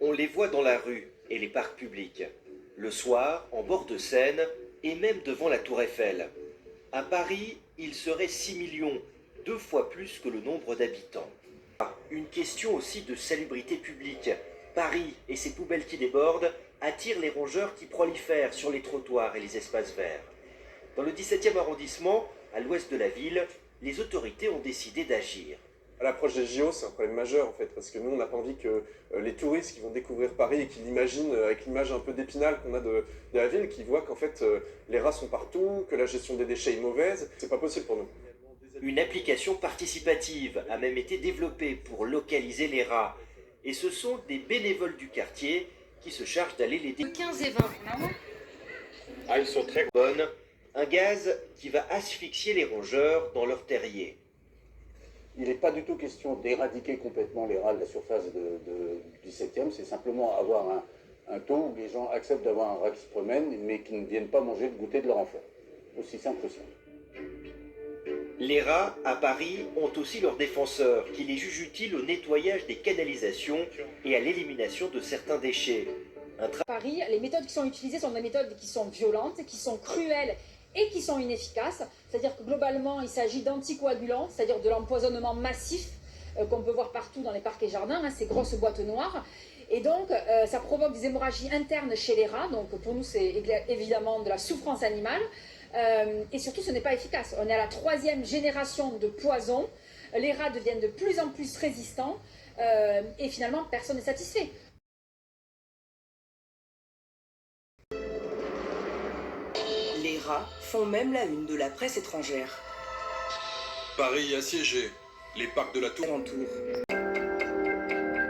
On les voit dans la rue et les parcs publics, le soir, en bord de Seine et même devant la Tour Eiffel. À Paris, il serait 6 millions, 2 fois plus que le nombre d'habitants. Une question aussi de salubrité publique. Paris et ses poubelles qui débordent attirent les rongeurs qui prolifèrent sur les trottoirs et les espaces verts. Dans le 17e arrondissement, à l'ouest de la ville, les autorités ont décidé d'agir. À l'approche des JO, c'est un problème majeur en fait, parce que nous, on n'a pas envie que les touristes qui vont découvrir Paris et qui l'imaginent avec l'image un peu d'Épinal qu'on a de la ville, qui voient qu'en fait les rats sont partout, que la gestion des déchets est mauvaise. C'est pas possible pour nous. Une application participative a même été développée pour localiser les rats. Et ce sont des bénévoles du quartier qui se chargent d'aller les 15 et 20. Ah, ils sont très bonnes. Un gaz qui va asphyxier les rongeurs dans leur terrier. Il n'est pas du tout question d'éradiquer complètement les rats de la surface du 17e, c'est simplement avoir un taux où les gens acceptent d'avoir un rat qui se promène, mais qui ne viennent pas manger le goûter de leur enfant. Aussi simple que ça. Les rats, à Paris, ont aussi leurs défenseurs, qui les jugent utiles au nettoyage des canalisations et à l'élimination de certains déchets. Paris, les méthodes qui sont utilisées sont des méthodes qui sont violentes, qui sont cruelles et qui sont inefficaces. C'est-à-dire que globalement, il s'agit d'anticoagulants, c'est-à-dire de l'empoisonnement massif qu'on peut voir partout dans les parcs et jardins, ces grosses boîtes noires. Et donc, ça provoque des hémorragies internes chez les rats. Donc, pour nous, c'est évidemment de la souffrance animale. Et surtout, ce n'est pas efficace. On est à la 3e génération de poison. Les rats deviennent de plus en plus résistants. Et finalement, personne n'est satisfait. Les rats font même la une de la presse étrangère. Paris assiégé, les parcs de la Tour. Alentour.